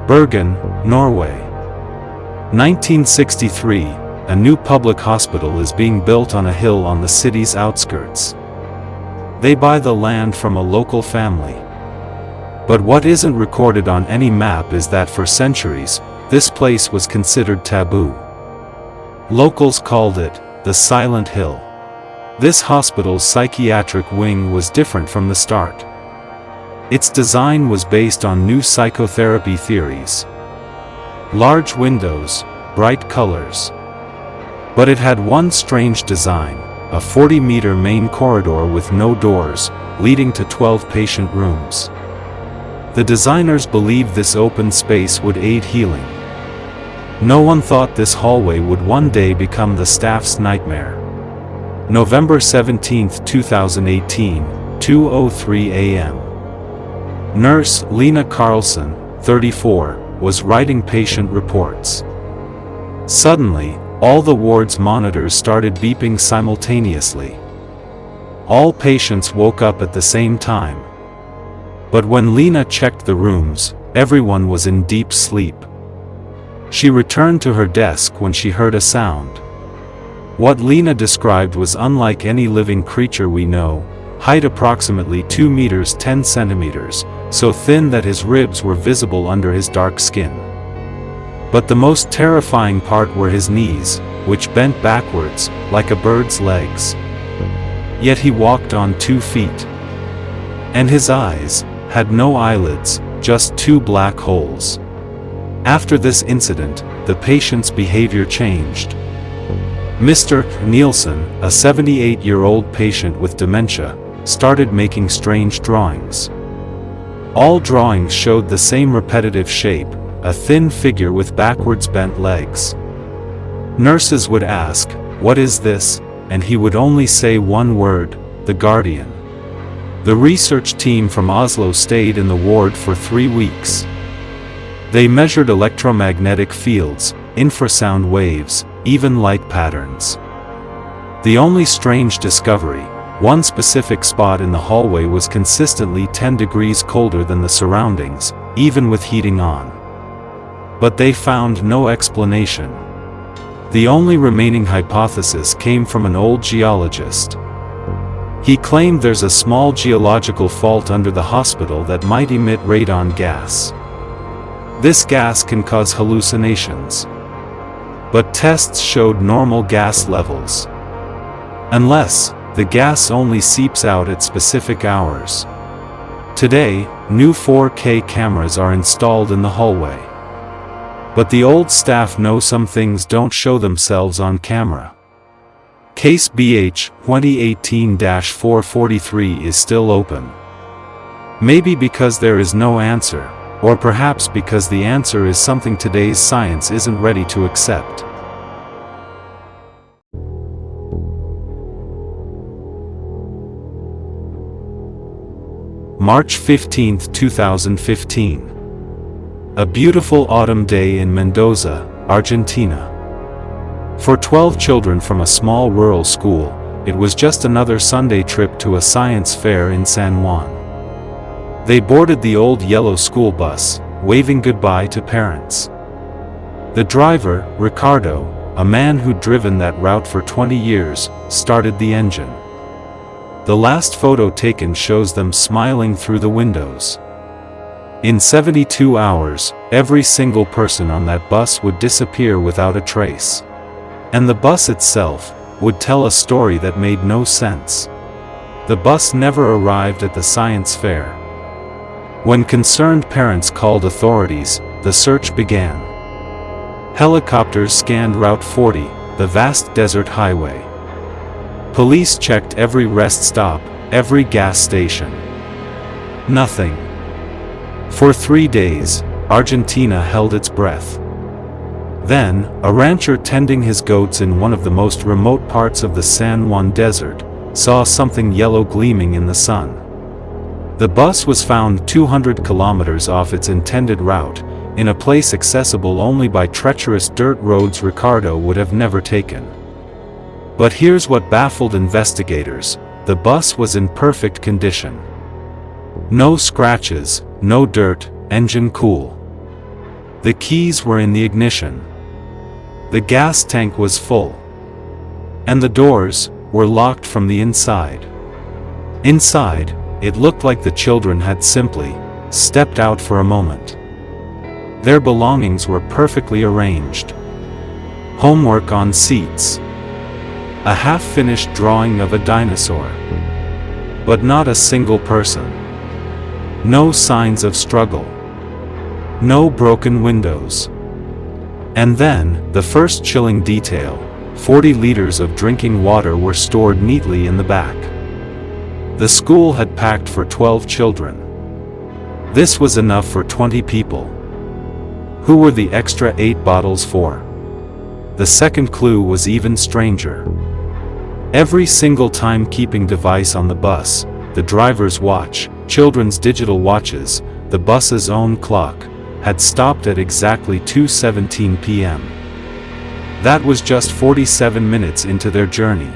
Bergen, Norway. 1963, a new public hospital is being built on a hill on the city's outskirts. They buy the land from a local family. But what isn't recorded on any map is that for centuries, this place was considered taboo. Locals called it the Silent Hill. This hospital's psychiatric wing was different from the start. Its design was based on new psychotherapy theories. Large windows, bright colors. But it had one strange design, a 40-meter main corridor with no doors, leading to 12 patient rooms. The designers believed this open space would aid healing. No one thought this hallway would one day become the staff's nightmare. November 17, 2018, 2:03 a.m. Nurse Lena Carlson, 34, was writing patient reports. Suddenly, all the ward's monitors started beeping simultaneously. All patients woke up at the same time. But when Lena checked the rooms, everyone was in deep sleep. She returned to her desk when she heard a sound. What Lena described was unlike any living creature we know, height approximately 2 meters 10 centimeters, so thin that his ribs were visible under his dark skin. But the most terrifying part were his knees, which bent backwards, like a bird's legs. Yet he walked on 2 feet. And his eyes had no eyelids, just 2 black holes. After this incident, the patient's behavior changed. Mr. Nielsen, a 78-year-old patient with dementia, started making strange drawings. All drawings showed the same repetitive shape, a thin figure with backwards bent legs. Nurses would ask, "What is this?" and he would only say one word, "The Guardian." The research team from Oslo stayed in the ward for 3 weeks. They measured electromagnetic fields, infrasound waves, even light patterns. The only strange discovery, one specific spot in the hallway was consistently 10 degrees colder than the surroundings, even with heating on. But they found no explanation. The only remaining hypothesis came from an old geologist. He claimed there's a small geological fault under the hospital that might emit radon gas. This gas can cause hallucinations. But tests showed normal gas levels. Unless, the gas only seeps out at specific hours. Today, new 4K cameras are installed in the hallway. But the old staff know some things don't show themselves on camera. Case BH 2018-443 is still open. Maybe because there is no answer, or perhaps because the answer is something today's science isn't ready to accept. March 15, 2015. A beautiful autumn day in Mendoza, Argentina. For 12 children from a small rural school, it was just another Sunday trip to a science fair in San Juan. They boarded the old yellow school bus, waving goodbye to parents. The driver, Ricardo, a man who'd driven that route for 20 years, started the engine. The last photo taken shows them smiling through the windows. In 72 hours, every single person on that bus would disappear without a trace. And the bus itself would tell a story that made no sense. The bus never arrived at the science fair. When concerned parents called authorities, the search began. Helicopters scanned Route 40, the vast desert highway. Police checked every rest stop, every gas station. Nothing. For 3 days, Argentina held its breath. Then, a rancher tending his goats in one of the most remote parts of the San Juan desert, saw something yellow gleaming in the sun. The bus was found 200 kilometers off its intended route, in a place accessible only by treacherous dirt roads Ricardo would have never taken. But here's what baffled investigators: the bus was in perfect condition. No scratches, no dirt, engine cool. The keys were in the ignition. The gas tank was full. And the doors were locked from the inside. Inside, it looked like the children had simply stepped out for a moment. Their belongings were perfectly arranged. Homework on seats. A half-finished drawing of a dinosaur. But not a single person. No signs of struggle. No broken windows. And then, the first chilling detail, 40 liters of drinking water were stored neatly in the back. The school had packed for 12 children. This was enough for 20 people. Who were the extra 8 bottles for? The second clue was even stranger. Every single timekeeping device on the bus, the driver's watch, children's digital watches, the bus's own clock, had stopped at exactly 2:17 p.m. That was just 47 minutes into their journey.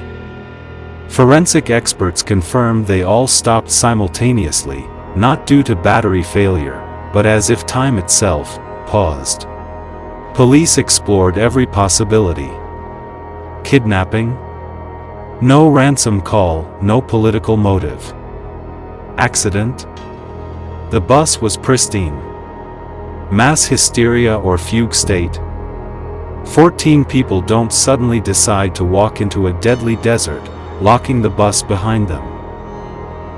Forensic experts confirmed they all stopped simultaneously, not due to battery failure, but as if time itself paused. Police explored every possibility. Kidnapping? No ransom call, no political motive. Accident? The bus was pristine. Mass hysteria or fugue state? 14 people don't suddenly decide to walk into a deadly desert, locking the bus behind them.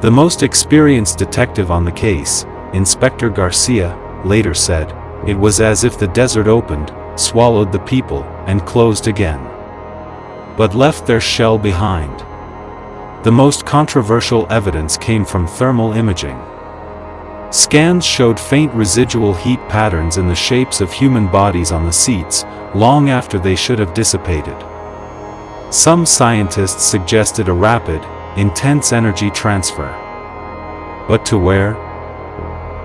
The most experienced detective on the case, Inspector Garcia, later said, "It was as if the desert opened, swallowed the people, and closed again. But left their shell behind." The most controversial evidence came from thermal imaging. Scans showed faint residual heat patterns in the shapes of human bodies on the seats, long after they should have dissipated. Some scientists suggested a rapid, intense energy transfer. But to where?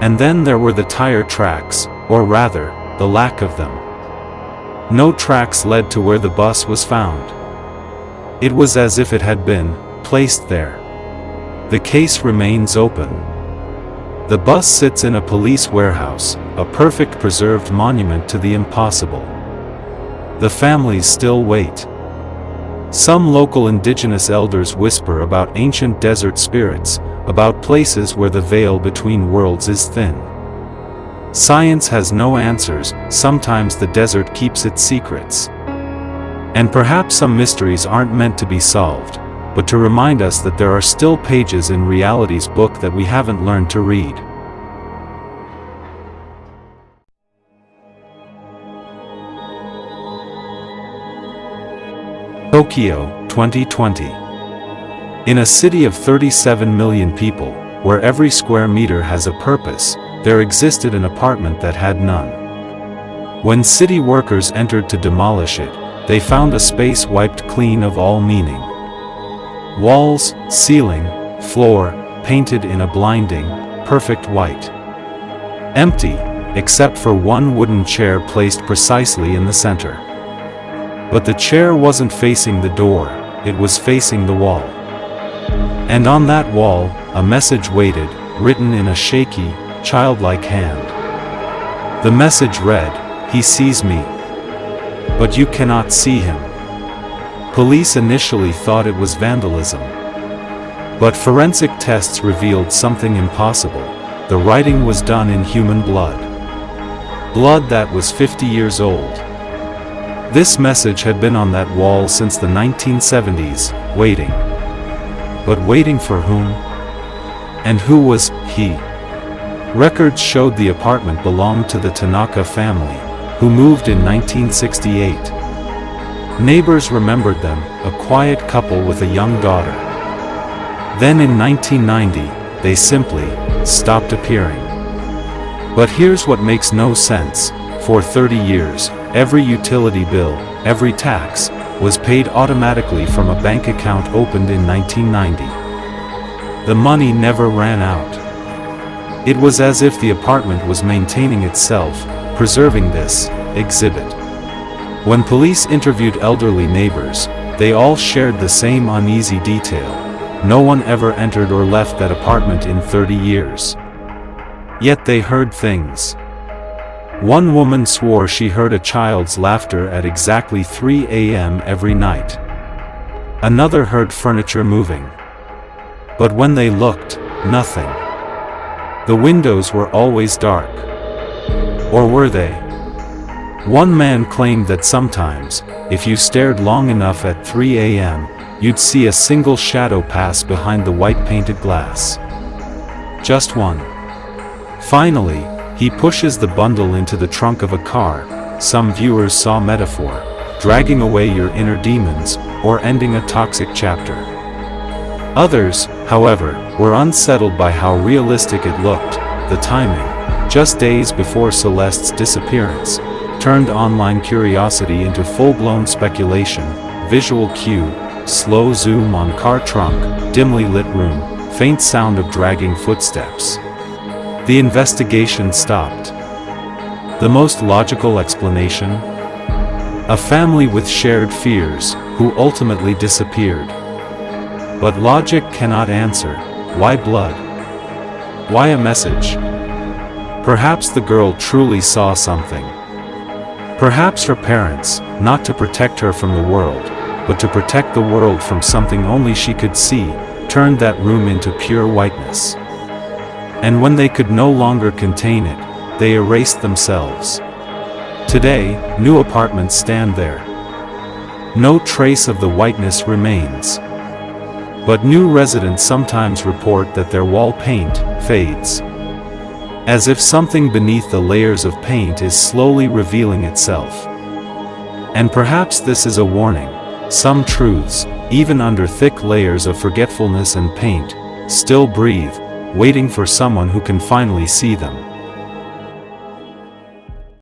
And then there were the tire tracks, or rather, the lack of them. No tracks led to where the bus was found. It was as if it had been placed there. The case remains open. The bus sits in a police warehouse, a perfect preserved monument to the impossible. The families still wait. Some local indigenous elders whisper about ancient desert spirits, about places where the veil between worlds is thin. Science has no answers, sometimes the desert keeps its secrets. And perhaps some mysteries aren't meant to be solved, but to remind us that there are still pages in reality's book that we haven't learned to read. Tokyo, 2020. In a city of 37 million people, where every square meter has a purpose, there existed an apartment that had none. When city workers entered to demolish it, they found a space wiped clean of all meaning. Walls, ceiling, floor, painted in a blinding, perfect white. Empty, except for one wooden chair placed precisely in the center. But the chair wasn't facing the door, it was facing the wall. And on that wall, a message waited, written in a shaky, childlike hand. The message read, "He sees me. But you cannot see him." Police initially thought it was vandalism. But forensic tests revealed something impossible. The writing was done in human blood. Blood that was 50 years old. This message had been on that wall since the 1970s, waiting. But waiting for whom? And who was he? Records showed the apartment belonged to the Tanaka family, who moved in 1968. Neighbors remembered them, a quiet couple with a young daughter. Then in 1990, they simply stopped appearing. But here's what makes no sense. For 30 years, every utility bill, every tax, was paid automatically from a bank account opened in 1990. The money never ran out. It was as if the apartment was maintaining itself, preserving this exhibit. When police interviewed elderly neighbors, they all shared the same uneasy detail. no one ever entered or left that apartment in 30 years. Yet they heard things. One woman swore she heard a child's laughter at exactly 3 a.m. every night. Another heard furniture moving. But when they looked, nothing. The windows were always dark. Or were they? One man claimed that sometimes, if you stared long enough at 3 a.m., you'd see a single shadow pass behind the white painted glass. Just one. Finally, he pushes the bundle into the trunk of a car. Some viewers saw metaphor, dragging away your inner demons, or ending a toxic chapter. Others, however, were unsettled by how realistic it looked. The timing, just days before Celeste's disappearance, turned online curiosity into full-blown speculation. Visual cue, slow zoom on car trunk, dimly lit room, faint sound of dragging footsteps. The investigation stopped. The most logical explanation? A family with shared fears, who ultimately disappeared. But logic cannot answer. Why blood? Why a message? Perhaps the girl truly saw something. Perhaps her parents, not to protect her from the world, but to protect the world from something only she could see, turned that room into pure whiteness. And when they could no longer contain it, they erased themselves. Today, new apartments stand there. No trace of the whiteness remains. But new residents sometimes report that their wall paint fades. As if something beneath the layers of paint is slowly revealing itself. And perhaps this is a warning. Some truths, even under thick layers of forgetfulness and paint, still breathe, waiting for someone who can finally see them.